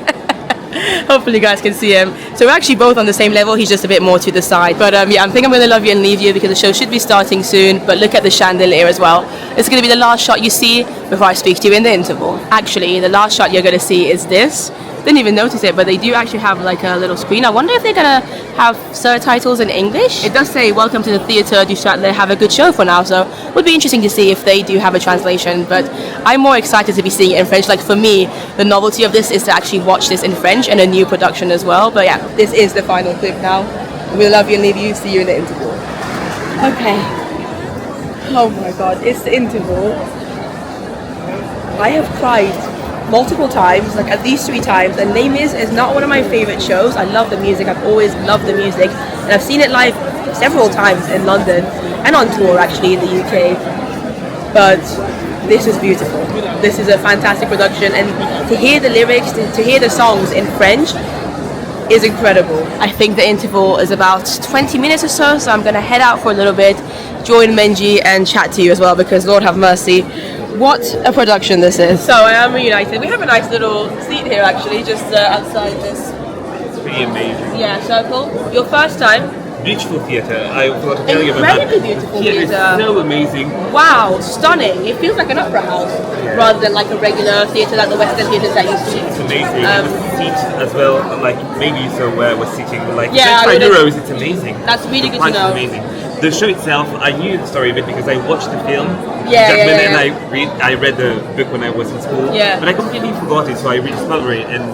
Hopefully you guys can see him. So we're actually both on the same level. He's just a bit more to the side. But yeah, I think I'm going to love you and leave you because the show should be starting soon. But look at the chandelier as well. It's going to be the last shot you see before I speak to you in the interval. Actually, the last shot you're going to see is this. Didn't even notice it, but they do actually have like a little screen. I wonder if they're going to have subtitles in English. It does say, welcome to the Théâtre du Châtelet, have a good show for now. So it would be interesting to see if they do have a translation. But I'm more excited to be seeing it in French. Like for me, the novelty of this is to actually watch this in French and a new production as well. But yeah, this is the final clip now. We'll love you and leave you. See you in the interval. Okay. Oh my God, it's the interval. I have cried multiple times, like at least 3 times, and Les Mis is not one of my favorite shows. I love the music, I've always loved the music, and I've seen it live several times in London and on tour actually in the UK. But this is beautiful. This is a fantastic production, and to hear the lyrics, to hear the songs in French is incredible. I think the interval is about 20 minutes or so, so I'm gonna head out for a little bit, join Menji and chat to you as well, because Lord have mercy, what a production this is. So I am reunited. We have a nice little seat here actually, just outside this. It's pretty amazing. Yeah, circle. Your first time? Beautiful theatre. I forgot to tell you about that. Incredibly beautiful Theatre is theatre. so amazing. Wow, stunning. It feels like an opera house rather than like a regular theatre like the Western theatres that you see. It's amazing. The seat as well, like maybe so where we're sitting, like Yeah, 25 euros, it's amazing. That's really good to The price know. is amazing. The show itself, I knew the story of it because I watched the film. Yeah, and I read the book when I was in school. Yeah. But I completely forgot it, so I rediscovered it. And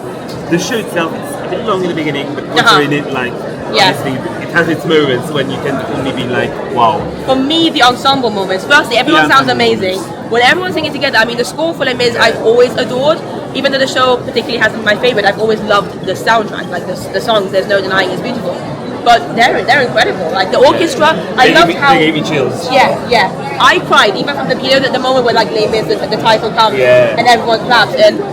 the show itself, it's a bit long in the beginning, but once you're in it, like, honestly, it has its moments when you can only be like, wow. For me, the ensemble moments. Firstly, everyone sounds amazing. When everyone's singing together, I mean, the score for Les Mis I've always adored. Even though the show particularly hasn't been my favorite, I've always loved the soundtrack. Like the songs, there's no denying it's beautiful. But they're incredible. Like the orchestra, I loved how they gave me chills. Yeah. I cried even from the the moment where like Les Mis, the title comes and everyone claps and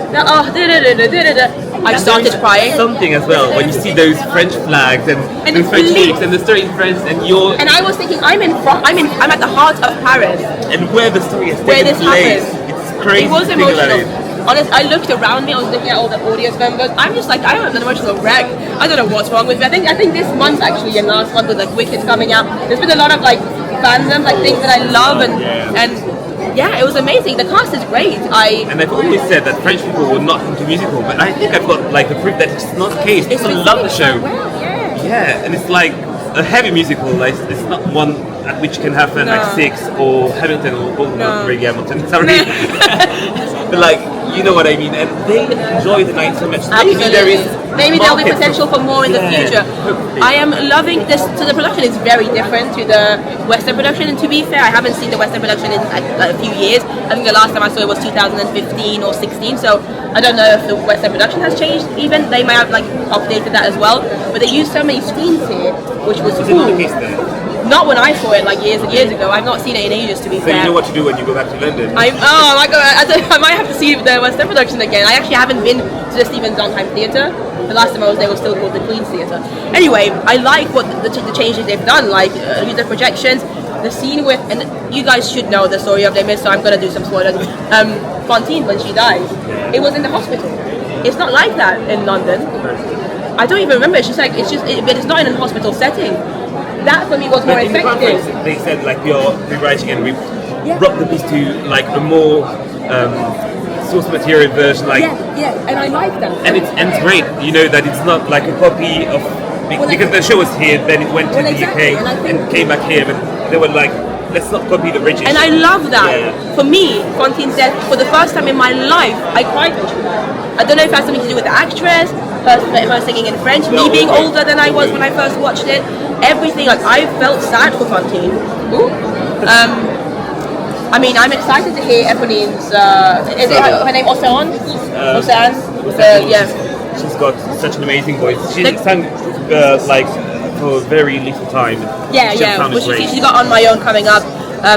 I started crying. Something as well when you see those French flags and those French leaves and the story in French and you're. And I was thinking, I'm at the heart of Paris. And where the story is Where taking this place, happened. it's crazy. It was to think about emotional. it. Honest, I looked around me, I was looking at all the audience members. I'm just like, I'm an emotional wreck. I don't know what's wrong with me. I think this month actually and last month with like Wicked's coming out, there's been a lot of like fandoms, like things that I love and yeah, it was amazing. The cast is great. And I've always said that French people were not into musical, but I think I've got like the proof that it's not the case. People love the show. Yeah, and it's like a heavy musical. Like it's not one at which can have an Act 6 or Hamilton or not really Hamilton. Sorry, but like. You know what I mean, and they enjoy the night so much. Maybe there'll be potential for more in the future. Hopefully. I am loving this. So the production is very different to the Western production, and to be fair, I haven't seen the Western production in like a few years. I think the last time I saw it was 2015 or 16. So I don't know if the Western production has changed. Even they might have like updated that as well. But they use so many screens here, which was cool. Not when I saw it like years and years ago. I've not seen it in ages, to be So fair. you know what to do when you go back to London. Oh my god, I might have to see the West End production again. I actually haven't been to the Stephen Sondheim Theatre. The last time I was there was still called the Queen's Theatre. Anyway, I like what the changes they've done, like use of projections, the scene with, and you guys should know the story of Les Mis, so I'm going to do some spoilers. Fantine, when she dies, it was in the hospital. It's not like that in London. I don't even remember. She's like, it's not in a hospital setting. That for me was more in the effective. conference, they said like you're rewriting and we brought the piece to like a more source material version, like and I like that. and it's great. You know that it's not like a copy of because the show was here, then it went to the UK and came back here, but they were like, let's not copy the British. And I love that. Yeah. For me, Fantine's death, for the first time in my life, I cried when she died. I don't know if it has something to do with the actress, her singing in French, me being older than I was when I first watched it. Everything, like I felt sad for Fantine. I mean, I'm excited to hear Eponine's. Is it her name Océane? Océane. She's got such an amazing voice. She sang like for a very little time. She's got On My Own coming up.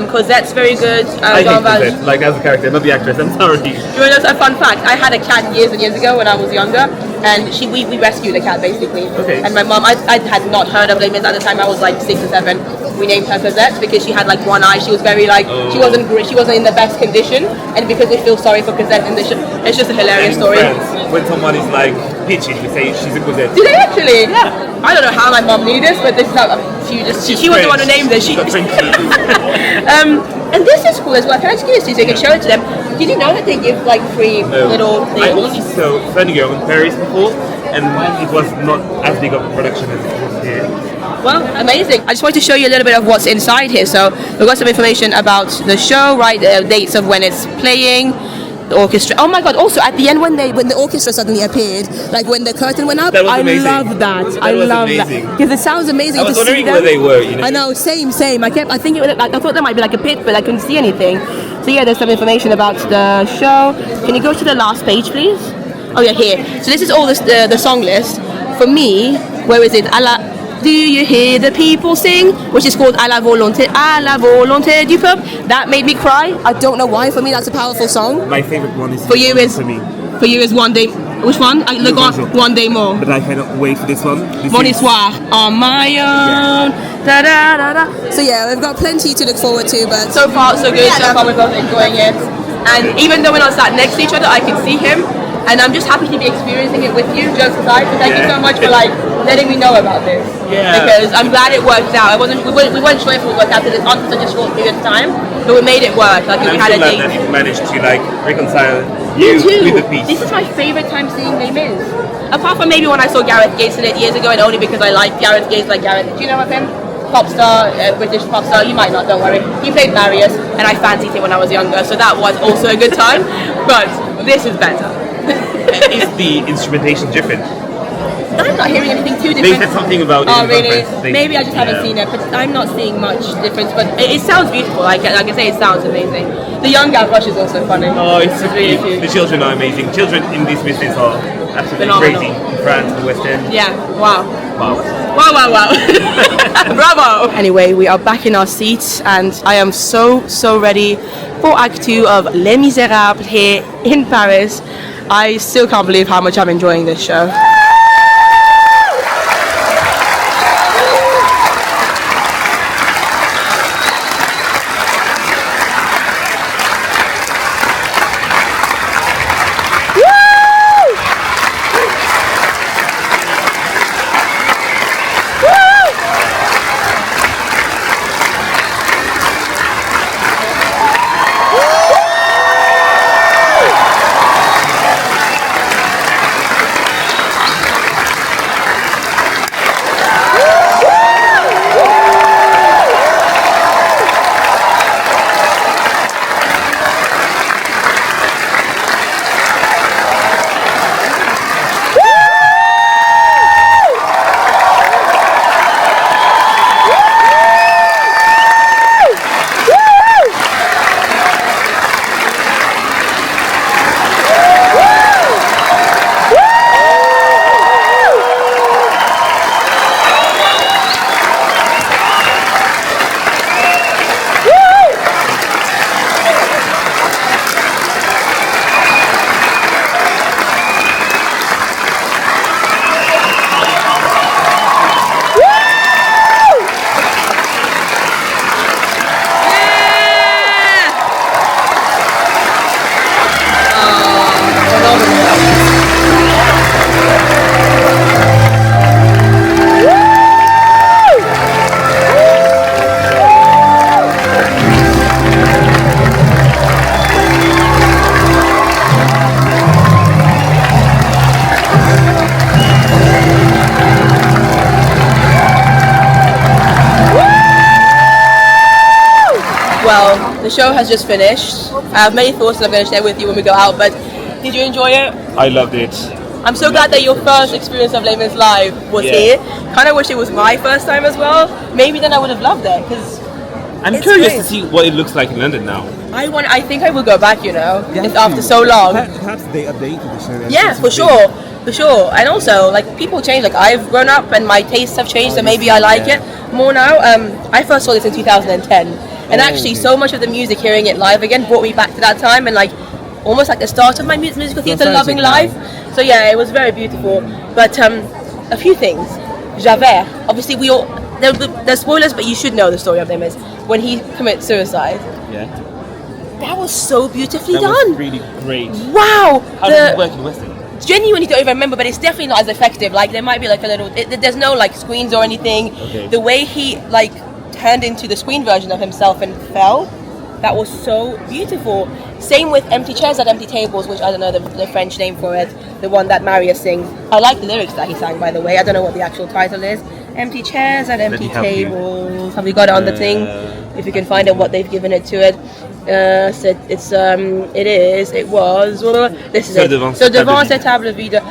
Cosette's very good. I hate Cosette, like as a character, not the actress. I'm sorry. Do you want to know a fun fact? I had a cat years and years ago when I was younger, and we rescued a cat basically. Okay. And my mom, I had not heard of Les Mis at the time. I was like 6 or 7. We named her Cosette because she had like one eye. She was very like she wasn't in the best condition, and because we feel sorry for Cosette in the show, it's just a hilarious story. France, when someone is like pitching, we say she's a Cosette. Do they actually? Yeah. I don't know how my mom knew this, but this is how she was the one who named it. And this is cool as well. Can I just give this to you so you can show it to them? Did you know that they give like free little things? I only saw Funny Girl in Paris before, and it was not as big of a production as it was here. Well, amazing. I just wanted to show you a little bit of what's inside here. So we've got some information about the show, right? The dates of when it's playing. The orchestra. Oh my god! Also, at the end, when the orchestra suddenly appeared, like when the curtain went up, I love that. I love that because it sounds amazing I was to see wondering them. where they were. You know? I know, same. I think I thought there might be like a pit, but I couldn't see anything. So yeah, there's some information about the show. Can you go to the last page, please? Oh yeah, here. So this is all the song list. For me, where is it? Do you hear the people sing? Which is called à la volonté du peuple. That made me cry. I don't know why. For me, that's a powerful song. My favorite one is for you is One Day. Which one? One Day More. But I cannot wait for this one. Mon Histoire. On My Own. Da, da, da, da. So yeah, we've got plenty to look forward to, but so far so good. So far we're both enjoying it. And even though we're not sat next to each other, I can see him. And I'm just happy to be experiencing it with you, jokes aside. So thank you so much for like letting me know about this. Yeah. Because I'm glad it worked out. We weren't sure if it would work out because it's on such a short period of time, but we made it work. Like we had a date. That managed to like reconcile you with the piece. This is my favorite time seeing Les Mis. Apart from maybe when I saw Gareth Gates in it years ago, and only because I like Gareth Gates. Like Gareth, do you know of him? Pop star, British pop star. You might not. Don't worry. He played Marius, and I fancied him when I was younger, so that was also a good time. But this is better. Is the instrumentation different? I'm not hearing anything too different. They said something about it. Oh really? Maybe I just haven't seen it, but I'm not seeing much difference. But it sounds beautiful. Like I can say, it sounds amazing. The young Gavroche is also funny. Oh, it's really cute. The children are amazing. Children in these business are absolutely crazy. In France, the West End. Yeah. Wow. Bravo. Anyway, we are back in our seats, and I am so ready for Act 2 of Les Misérables here in Paris. I still can't believe how much I'm enjoying this show. well. The show has just finished. I have many thoughts that I'm going to share with you when we go out, but did you enjoy it? I loved it. I'm so glad that your first experience of Les Mis live was here. Kind of wish it was my first time as well. Maybe then I would have loved it, because I'm curious to see what it looks like in London now. I think I will go back, you know, after so long. Perhaps they updated the show. Yeah, for sure. And also, like, people change. Like, I've grown up and my tastes have changed, so maybe I like it more now. I first saw this in 2010, and actually so much of the music, hearing it live again, brought me back to that time, and like almost like the start of my musical theatre loving life. So yeah, it was very beautiful. But a few things. Javert, obviously there's spoilers, but you should know the story of Les Mis. When he commits suicide. Yeah. That was so beautifully That done. was really great. Wow. How did it work in West End? Genuinely don't even remember, but it's definitely not as effective. Like, there might be like a little, there's no like screens or anything. Okay. The way he like turned into the screen version of himself and fell, that was so beautiful. Same with Empty Chairs at Empty Tables, which I don't know the French name for it, the one that Marius sings. I like the lyrics that he sang, by the way. I don't know what the actual title is. Empty Chairs at Empty Tables. Have we got it on the thing? If you can find out what they've given it to it. This is it. So devant cette table vide.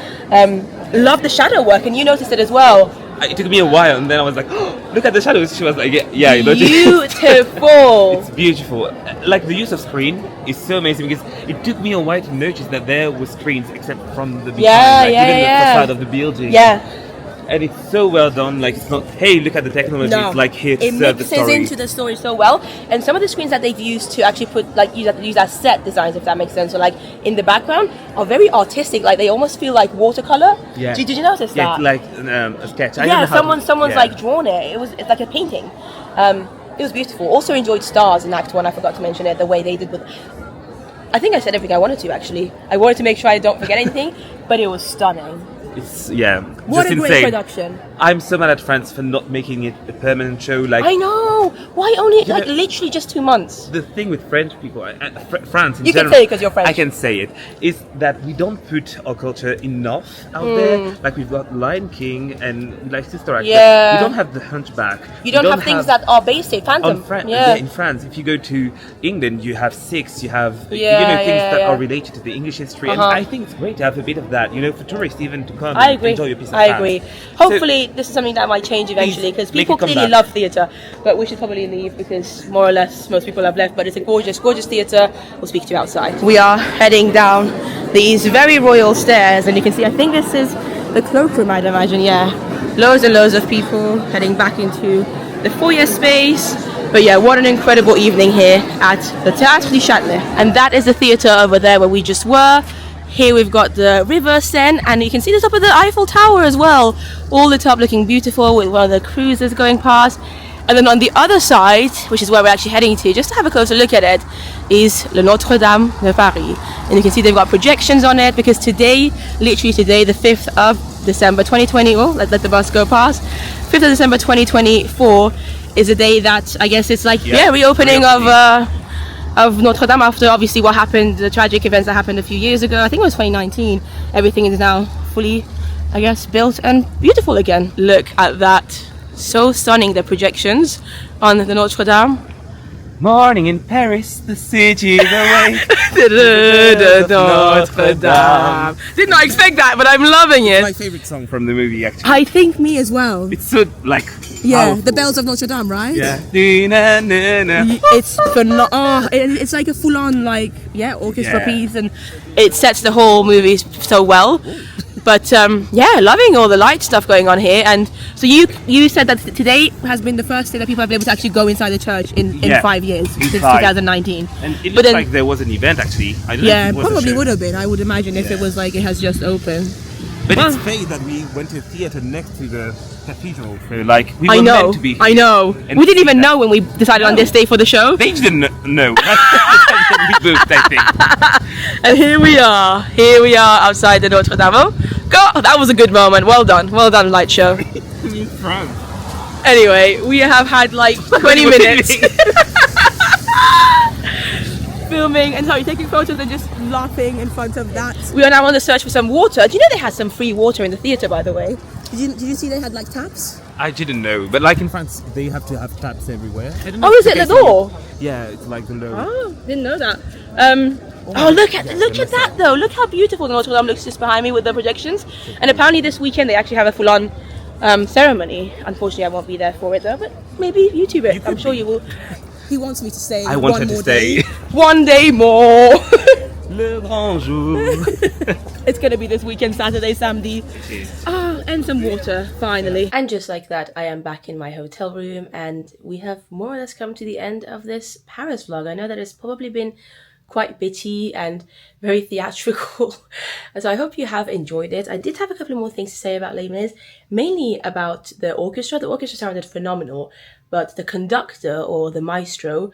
Love the shadow work, and you noticed it as well. It took me a while, and then I was like, oh, look at the shadows. She was like, yeah, you know, beautiful. It's beautiful. Like, the use of screen is so amazing, because it took me a while to notice that there were screens except from the behind, even the facade of the building. Yeah. And it's so well done. Like, it's not, hey, look at the technology. It's like, here to serve the story. It mixes into the story so well. And some of the screens that they've used to actually put, like, use as set designs, if that makes sense, or like in the background, are very artistic. Like, they almost feel like watercolor. Yeah. Did you notice that? Yeah, it's like a sketch. Someone's like drawn it. It's like a painting. It was beautiful. Also enjoyed Stars in Act 1. I forgot to mention it. The way they did with. I think I said everything I wanted to, actually. I wanted to make sure I don't forget anything, but it was stunning. It's What just a great insane. production. I'm so mad at France for not making it a permanent show. Like, I know. Why only literally just 2 months? The thing with French people, France in You general, can say it 'cause you're French. I can say it, is that we don't put our culture enough out there. Like, we've got Lion King and we like Sister Act. Yeah. We don't have the Hunchback. You don't have things that are based in Phantom. In France, if you go to England, you have Six. You have things that are related to the English history, and I think it's great to have a bit of that. You know, for tourists even to come and enjoy your piece of I agree. Hopefully, this is something that might change eventually, because people clearly love theatre, but we should probably leave because more or less most people have left. But it's a gorgeous, gorgeous theatre. We'll speak to you outside. We are heading down these very royal stairs, and you can see, I think this is the cloakroom, I'd imagine. Yeah, loads and loads of people heading back into the foyer space. But yeah, what an incredible evening here at the Théâtre du Châtelet. And that is the theatre over there where we just were. Here we've got the River Seine, and you can see the top of the Eiffel Tower as well. All the top looking beautiful with one of the cruisers going past. And then on the other side, which is where we're actually heading to, just to have a closer look at it, is Le Notre Dame de Paris. And you can see they've got projections on it, because today, literally today, the 5th of December 2020, let the bus go past, 5th of December 2024 is a day that, I guess it's like, reopening of Notre Dame after obviously what happened, the tragic events that happened a few years ago. I think it was 2019. Everything is now fully, I guess, built and beautiful again. Look at that. So stunning, the projections on the Notre Dame. Morning in Paris, the city is awake. Notre Dame. Did not expect that, but I'm loving it. My favorite song From the movie, actually. I think me as well. It's so, like, Yeah, powerful. the bells of Notre Dame, right? Yeah. It's it's like a full-on orchestra piece, and It sets the whole movie so well. But loving all the light stuff going on here. And so you said that today has been the first day that people have been able to actually go inside the church in 5 years, since 5. 2019. And it looks like there was an event, actually. I don't know if it was a probably show. would have been. I would imagine if it was like it has just opened. But It's fate that we went to a theatre next to the cathedral. so, like, we I were know, meant to be here. I know. And We didn't see even that. know when we decided on this day for the show. They didn't know. We booked, I think. And here we are outside the Notre Dame. Oh, God, that was a good moment. Well done, light show. In France. Anyway, we have had like 20 minutes. filming and sorry, taking photos and just laughing in front of that. We are now on the search for some water. Do you know they had some free water in the theatre, by the way? Did you see they had like taps? I didn't know, but like in France, they have to have taps everywhere. Oh, is it the law? Yeah, it's like the law. Oh, didn't know that. Oh, look at that though. Look how beautiful the Notre Dame looks just behind me with the projections. And apparently this weekend they actually have a full-on ceremony. Unfortunately, I won't be there for it though, but maybe YouTube it. I'm sure you will. He wants me to stay. I want her to stay. One day more. Le grand jour. It's gonna be this weekend, Saturday, Sunday. Oh, and some water, finally. And just like that, I am back in my hotel room, and we have more or less come to the end of this Paris vlog. I know that it's probably been quite bitty and very theatrical, so I hope you have enjoyed it. I did have a couple of more things to say about Les Mis, mainly about the orchestra. The orchestra sounded phenomenal, but the conductor, or the maestra,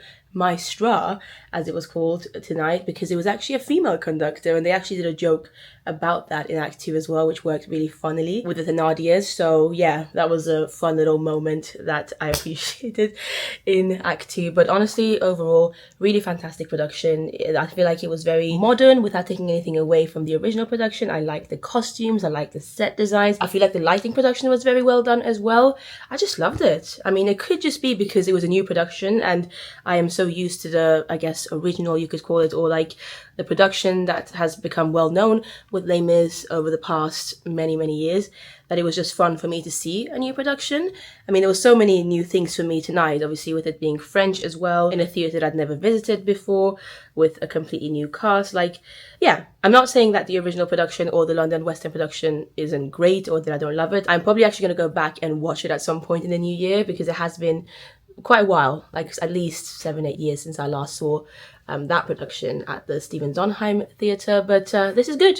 as it was called tonight, because it was actually a female conductor, and they actually did a joke about that in Act 2 as well, which worked really funnily with the Thénardiers. So yeah, that was a fun little moment that I appreciated in Act 2. But honestly, overall, really fantastic production. I feel like it was very modern without taking anything away from the original production. I like the costumes, I like the set designs. I feel like the lighting production was very well done as well. I just loved it. I mean, it could just be because it was a new production and I am so used to the, I guess, original, you could call it, or like the production that has become well known with Les Mis over the past many years, that it was just fun for me to see a new production. I mean, there were so many new things for me tonight, obviously with it being French as well, in a theatre that I'd never visited before, with a completely new cast. Like, yeah, I'm not saying that the original production or the London Western production isn't great or that I don't love it. I'm probably actually going to go back and watch it at some point in the new year, because it has been quite a while, like at least 7-8 years since I last saw that production at the Stephen Sondheim Theatre. But this is good,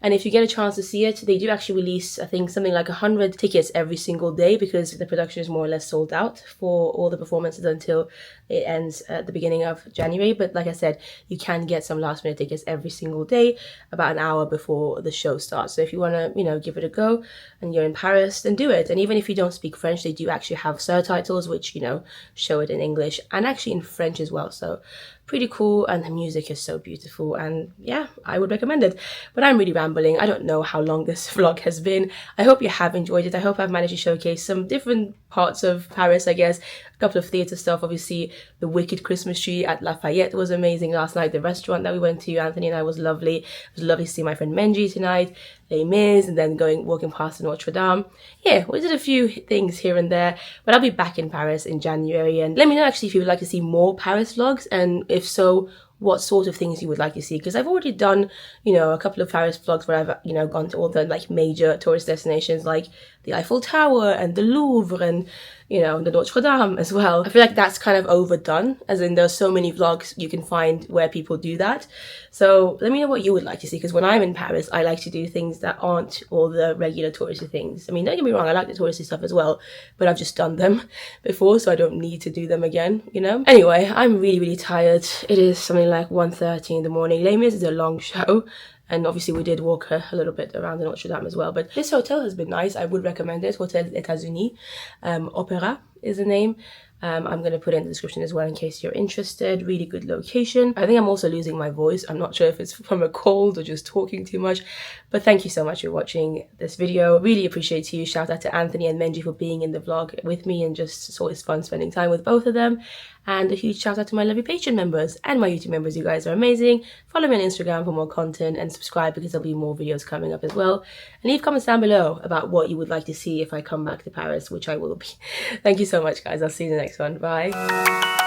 and if you get a chance to see it, they do actually release, I think, something like 100 tickets every single day, because the production is more or less sold out for all the performances until it ends at the beginning of January. But like I said, you can get some last minute tickets every single day, about an hour before the show starts. So if you want to, you know, give it a go and you're in Paris, then do it. And even if you don't speak French, they do actually have subtitles which, you know, show it in English and actually in French as well. So pretty cool, and the music is so beautiful, and yeah, I would recommend it. But I'm really rambling. I don't know how long this vlog has been. I hope you have enjoyed it. I hope I've managed to showcase some different parts of Paris, I guess. A couple of theatre stuff. Obviously, the Wicked Christmas tree at Lafayette was amazing last night. The restaurant that we went to, Anthony and I, was lovely. It was lovely to see my friend Menji tonight, Les Mis, and then walking past the Notre Dame. Yeah, we did a few things here and there, but I'll be back in Paris in January. And let me know actually if you would like to see more Paris vlogs, and if so, what sort of things you would like to see, because I've already done, you know, a couple of Paris vlogs where I've, you know, gone to all the like major tourist destinations like the Eiffel Tower and the Louvre and, you know, the Notre Dame as well. I feel like that's kind of overdone, as in there's so many vlogs you can find where people do that. So let me know what you would like to see, because when I'm in Paris, I like to do things that aren't all the regular touristy things. I mean, don't get me wrong, I like the touristy stuff as well, but I've just done them before, so I don't need to do them again, you know? Anyway, I'm really tired. It is something like 1:30 in the morning. Les Mis is a long show, and obviously we did walk a little bit around the Notre Dame as well. But this hotel has been nice. I would recommend it. Hotel États-Unis. Opera is the name. I'm going to put it in the description as well in case you're interested. Really good location. I think I'm also losing my voice. I'm not sure if it's from a cold or just talking too much. But thank you so much for watching this video. Really appreciate you. Shout out to Anthony and Menji for being in the vlog with me, and just it's always fun spending time with both of them. And a huge shout out to my lovely Patreon members and my YouTube members. You guys are amazing. Follow me on Instagram for more content, and subscribe because there'll be more videos coming up as well. And leave comments down below about what you would like to see if I come back to Paris, which I will be. Thank you so much, guys. I'll see you in the next one. Bye.